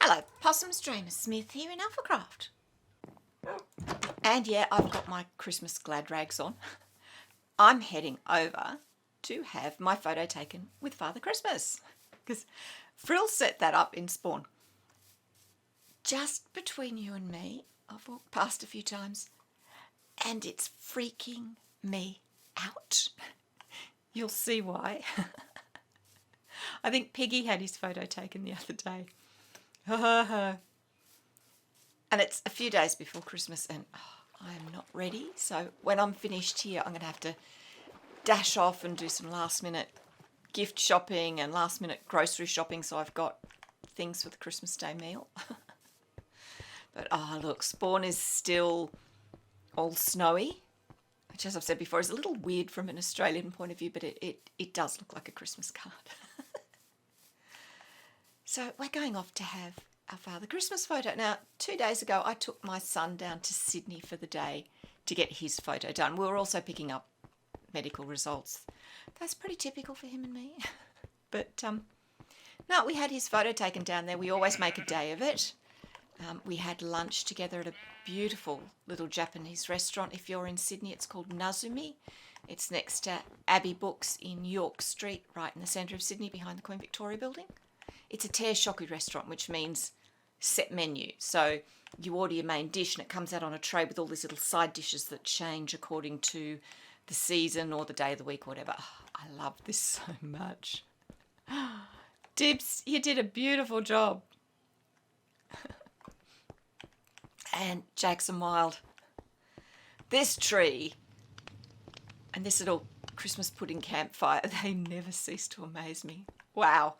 Hello, Possums Dreamer Smith here in Alphacraft. And yeah, I've got my Christmas glad rags on. I'm heading over to have my photo taken with Father Christmas because Frill set that up in Spawn. Just between you and me, I've walked past a few times and it's freaking me out. You'll see why. I think Piggy had his photo taken the other day. And it's a few days before Christmas and I am not ready. So when I'm finished here, I'm going to have to dash off and do some last minute gift shopping and last minute grocery shopping. So I've got things for the Christmas Day meal. But look, Spawn is still all snowy, which as I've said before is a little weird from an Australian point of view, but it does look like a Christmas card. So we're going off to have our Father Christmas photo. Now, 2 days ago, I took my son down to Sydney for the day to get his photo done. We were also picking up medical results. That's pretty typical for him and me. But no, we had his photo taken down there. We always make a day of it. We had lunch together at a beautiful little Japanese restaurant. If you're in Sydney, it's called Nazumi. It's next to Abbey Books in York Street, right in the centre of Sydney, behind the Queen Victoria building. It's a teishoku restaurant, which means set menu. So you order your main dish and it comes out on a tray with all these little side dishes that change according to the season or the day of the week or whatever. I love this so much. Dibs, you did a beautiful job. And Jackson Wild, this tree and this little Christmas pudding campfire, they never cease to amaze me. Wow.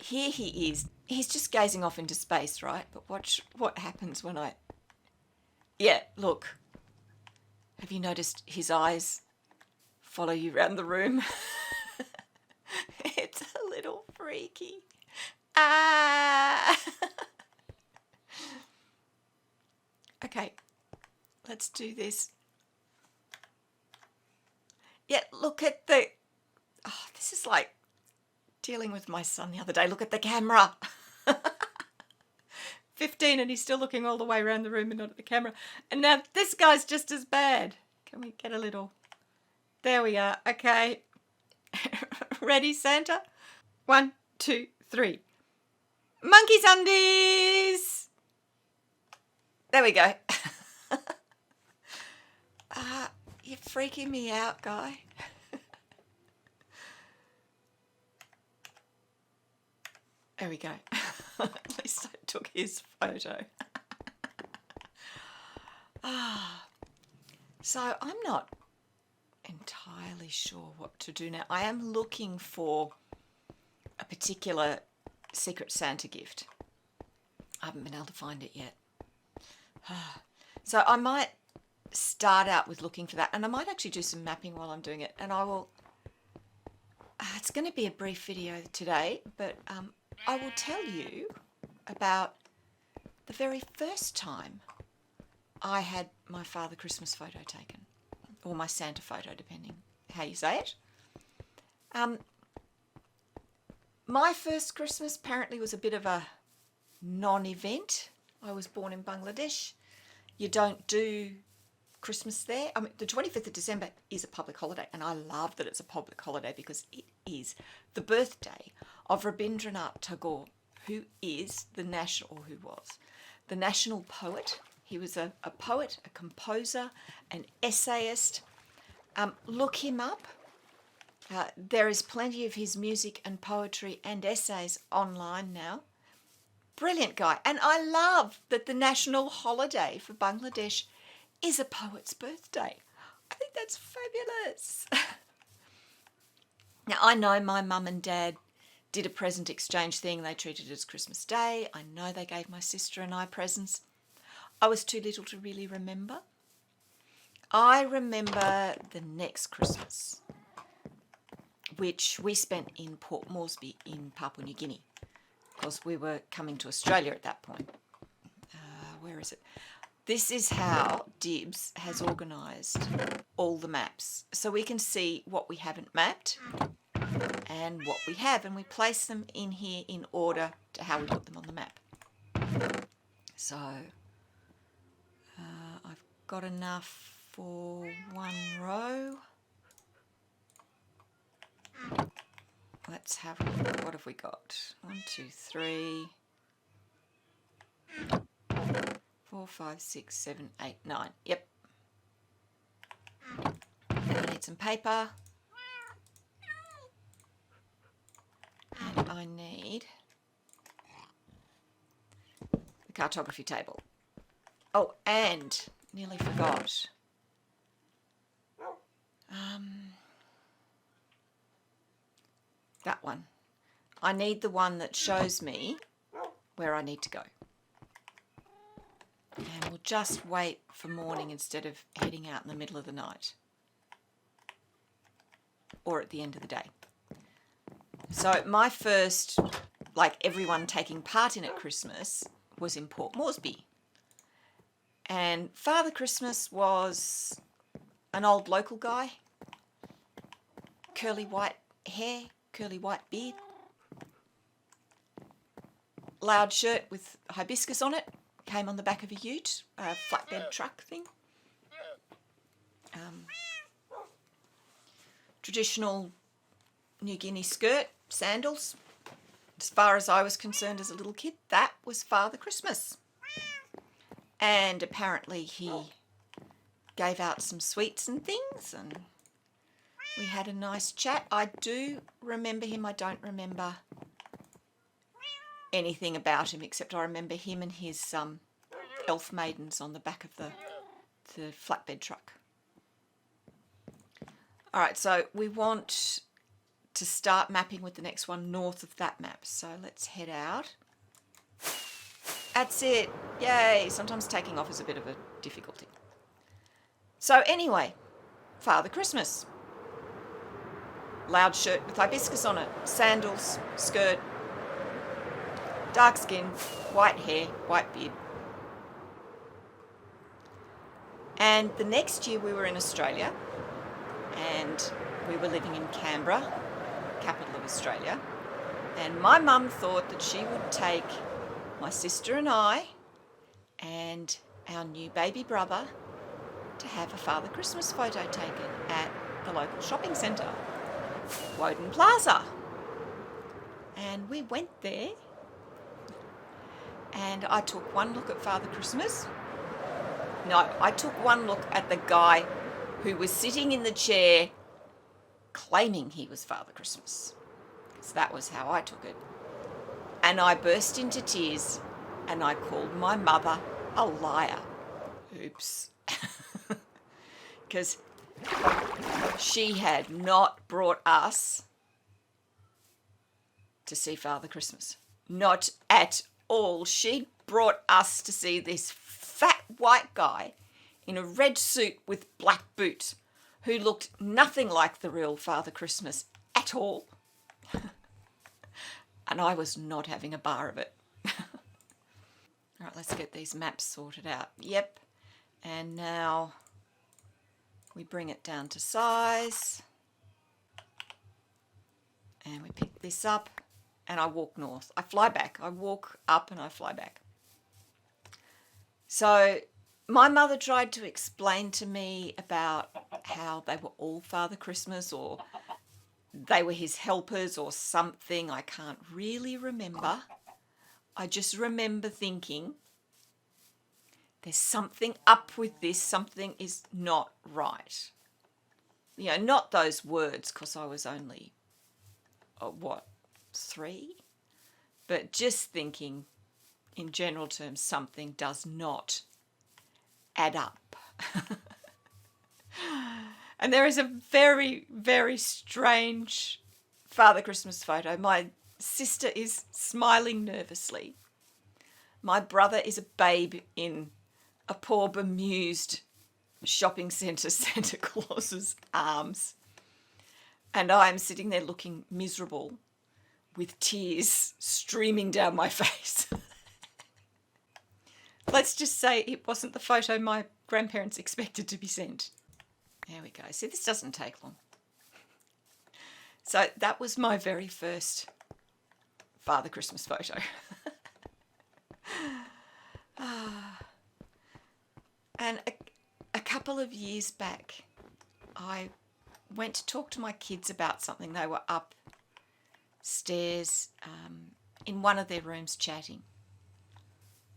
Here he is. He's just gazing off into space, right? But watch what happens when I... Yeah, look. Have you noticed his eyes follow you around the room? It's a little freaky. Okay, let's do this. Yeah, look at the... Oh, this is like dealing with my son the other day. Look at the camera. 15 and he's still looking all the way around the room and not at the camera. And now this guy's just as bad. Can we get a little... There we are. Okay. Ready, Santa? 1, 2, 3. Monkey Sundays! There we go. You're freaking me out, guy. There we go. At least I took his photo. So I'm not entirely sure what to do now. I am looking for a particular Secret Santa gift. I haven't been able to find it yet. So I might start out with looking for that, and I might actually do some mapping while I'm doing it, and I will... it's going to be a brief video today, but I will tell you about the very first time I had my Father Christmas photo taken, or my Santa photo, depending how you say it. My first Christmas apparently was a bit of a non-event. I was born in Bangladesh. You don't do Christmas there. I mean, the 25th of December is a public holiday, and I love that it's a public holiday because it is the birthday of Rabindranath Tagore, who is the national poet. He was a poet, a composer, an essayist. Look him up. There is plenty of his music and poetry and essays online now. Brilliant guy. And I love that the national holiday for Bangladesh is a poet's birthday. I think that's fabulous. Now, I know my mum and dad did a present exchange thing. They treated it as Christmas Day. I know they gave my sister and I presents. I was too little to really remember. I remember the next Christmas, which we spent in Port Moresby in Papua New Guinea, because we were coming to Australia at that point. Where is it? This is how Dibs has organised all the maps. So we can see what we haven't mapped and what we have, and we place them in here in order to how we put them on the map. So I've got enough for one row. Let's have a look. What have we got? 1, 2, 3, 4, 5, 6, 7, 8, 9. Yep. And I need some paper. And I need the cartography table. Oh, and nearly forgot. That one. I need the one that shows me where I need to go. And we'll just wait for morning instead of heading out in the middle of the night. Or at the end of the day. So my first, like everyone taking part in at Christmas, was in Port Moresby. And Father Christmas was an old local guy. Curly white hair, curly white beard. Loud shirt with hibiscus on it. Came on the back of a ute, a flatbed truck thing. Traditional New Guinea skirt, sandals. As far as I was concerned as a little kid, that was Father Christmas. And apparently he gave out some sweets and things, and we had a nice chat. I do remember him. I don't remember anything about him, except I remember him and his elf maidens on the back of the flatbed truck. All right, so we want to start mapping with the next one north of that map. So let's head out. That's it. Yay. Sometimes taking off is a bit of a difficulty. So anyway, Father Christmas. Loud shirt with hibiscus on it. Sandals, skirt, dark skin, white hair, white beard. And the next year we were in Australia, and we were living in Canberra, capital of Australia. And my mum thought that she would take my sister and I and our new baby brother to have a Father Christmas photo taken at the local shopping centre, Woden Plaza. And we went there, and I took one look at Father Christmas. No, I took one look at the guy who was sitting in the chair claiming he was Father Christmas. Because that was how I took it. And I burst into tears, and I called my mother a liar. Oops. Because she had not brought us to see Father Christmas. Not at all. She brought us to see this fat white guy in a red suit with black boots who looked nothing like the real Father Christmas at all. And I was not having a bar of it. All right, let's get these maps sorted out. Yep. And now we bring it down to size. And we pick this up, and I walk north. I fly back. I walk up and I fly back. So my mother tried to explain to me about how they were all Father Christmas, or they were his helpers or something. I can't really remember. I just remember thinking, there's something up with this. Something is not right. You know, not those words, because I was only, 3? But just thinking, in general terms, something does not add up. And there is a very, very strange Father Christmas photo. My sister is smiling nervously. My brother is a babe in a poor bemused shopping centre Santa Claus's arms. And I am sitting there looking miserable with tears streaming down my face. Let's just say it wasn't the photo my grandparents expected to be sent. There we go. See, this doesn't take long. So that was my very first Father Christmas photo. And a couple of years back, I went to talk to my kids about something. They were upstairs in one of their rooms chatting.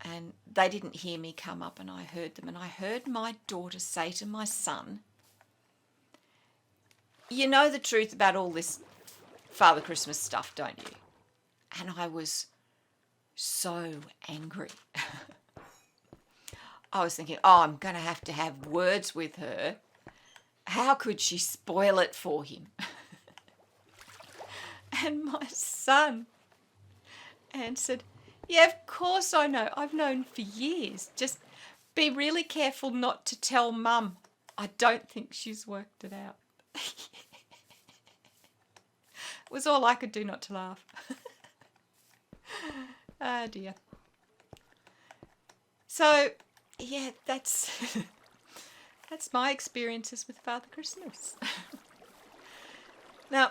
And they didn't hear me come up, and I heard them. And I heard my daughter say to my son, "You know the truth about all this Father Christmas stuff, don't you?" And I was so angry. I was thinking, oh, I'm going to have words with her. How could she spoil it for him? And my son answered, "Yeah, of course I know. I've known for years. Just be really careful not to tell Mum. I don't think she's worked it out." It was all I could do not to laugh. Oh dear. So, yeah, that's my experiences with Father Christmas. Now,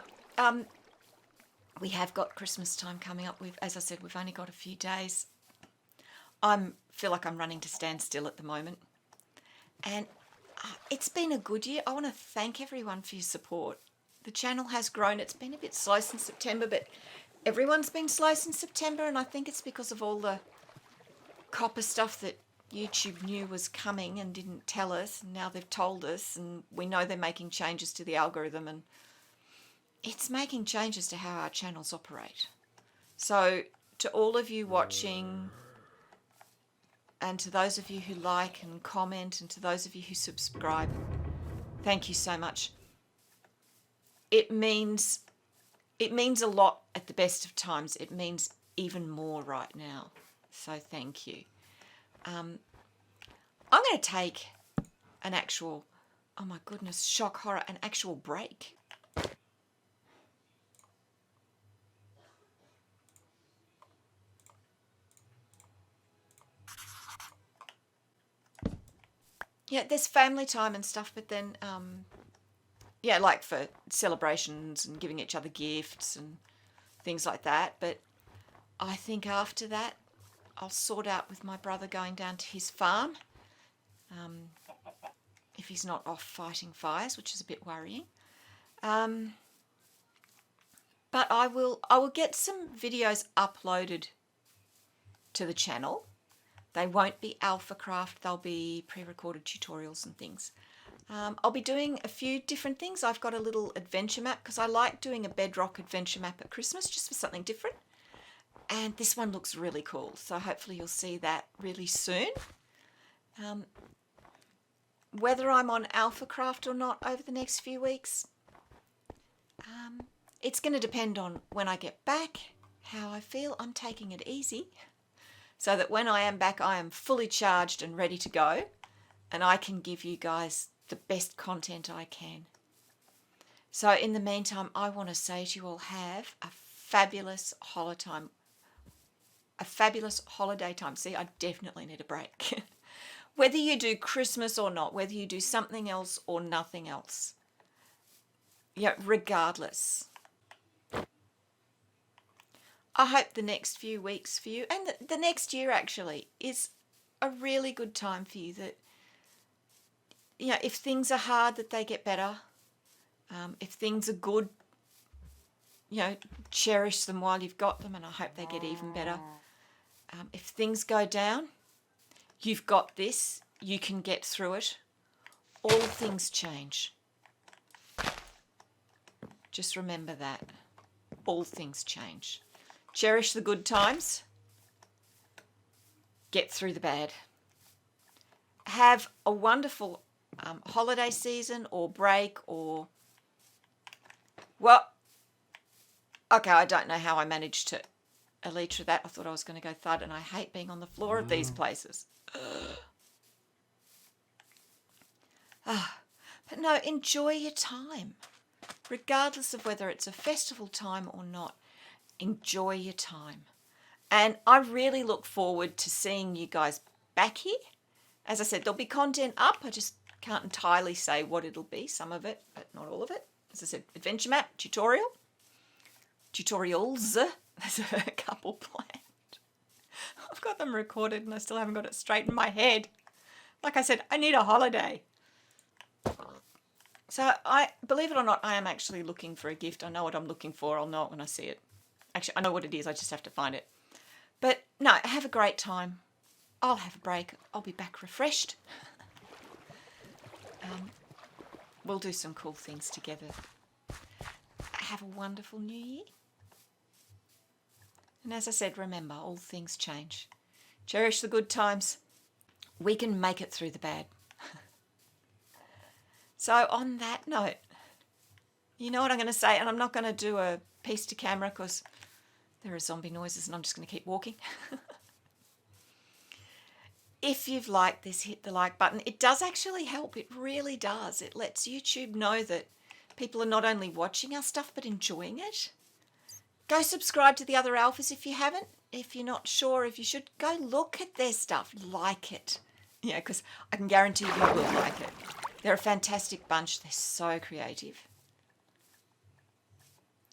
we have got Christmas time coming up. As I said, we've only got a few days. I feel like I'm running to stand still at the moment. And it's been a good year. I want to thank everyone for your support. The channel has grown. It's been a bit slow since September, but everyone's been slow since September, and I think it's because of all the copper stuff that YouTube knew was coming and didn't tell us, and now they've told us, and we know they're making changes to the algorithm, and it's making changes to how our channels operate. So to all of you watching, and to those of you who like and comment, and to those of you who subscribe, thank you so much. It means a lot at the best of times. It means even more right now. So thank you. I'm going to take an actual, oh my goodness, shock horror, an actual break. Yeah, there's family time and stuff, but then, yeah, like for celebrations and giving each other gifts and things like that. But I think after that, I'll sort out with my brother going down to his farm, if he's not off fighting fires, which is a bit worrying. But I will get some videos uploaded to the channel. They won't be alpha craft, they'll be pre-recorded tutorials and things. I'll be doing a few different things. I've got a little adventure map because I like doing a bedrock adventure map at Christmas just for something different. And this one looks really cool, so hopefully you'll see that really soon. Whether I'm on alpha craft or not over the next few weeks, it's going to depend on when I get back, how I feel. I'm taking it easy so that when I am back, I am fully charged and ready to go, and I can give you guys the best content I can. So in the meantime, I want to say to you all, have a fabulous holiday time. A fabulous holiday time. See, I definitely need a break. Whether you do Christmas or not, whether you do something else or nothing else, yeah, regardless, I hope the next few weeks for you, and the next year actually, is a really good time for you. That, you know, if things are hard, that they get better. If things are good, you know, cherish them while you've got them, and I hope they get even better. If things go down, you've got this. You can get through it. All things change. Just remember that. All things change. Cherish the good times. Get through the bad. Have a wonderful holiday season or break or... Well, okay, I don't know how I managed to elytra that. I thought I was going to go thud, and I hate being on the floor of these places. But no, enjoy your time. Regardless of whether it's a festival time or not, enjoy your time. And I really look forward to seeing you guys back here. As I said, there'll be content up. I just can't entirely say what it'll be, some of it, but not all of it. As I said, adventure map, tutorial. tutorials. There's a couple planned. I've got them recorded and I still haven't got it straight in my head. Like I said, I need a holiday. So believe it or not, I am actually looking for a gift. I know what I'm looking for. I'll know it when I see it. Actually, I know what it is. I just have to find it. But no, have a great time. I'll have a break. I'll be back refreshed. We'll do some cool things together. Have a wonderful new year. And as I said, remember, all things change. Cherish the good times. We can make it through the bad. So on that note, you know what I'm going to say, and I'm not going to do a piece to camera because there are zombie noises and I'm just going to keep walking. If you've liked this, hit the like button. It does actually help. It really does. It lets YouTube know that people are not only watching our stuff but enjoying it. Go subscribe to the other alphas if you haven't. If you're not sure if you should, go look at their stuff. Like it. Yeah, because I can guarantee you will like it. They're a fantastic bunch. They're so creative.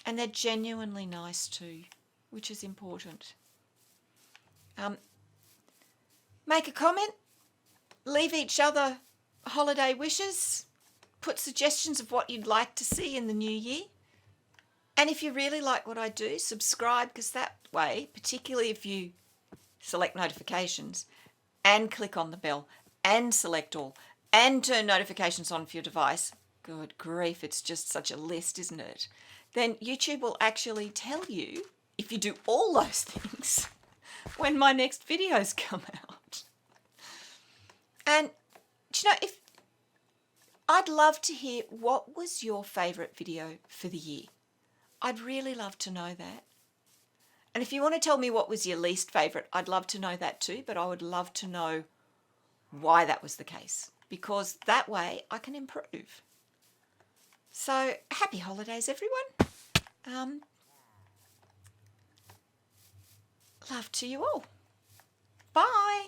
And they're genuinely nice too, which is important. Make a comment. Leave each other holiday wishes. Put suggestions of what you'd like to see in the new year. And if you really like what I do, subscribe, because that way, particularly if you select notifications and click on the bell and select all and turn notifications on for your device, good grief, it's just such a list, isn't it? Then YouTube will actually tell you, if you do all those things, when my next videos come out. And, do you know, I'd love to hear what was your favourite video for the year. I'd really love to know that. And if you want to tell me what was your least favourite, I'd love to know that too, but I would love to know why that was the case, because that way I can improve. So, happy holidays, everyone. Love to you all. Bye.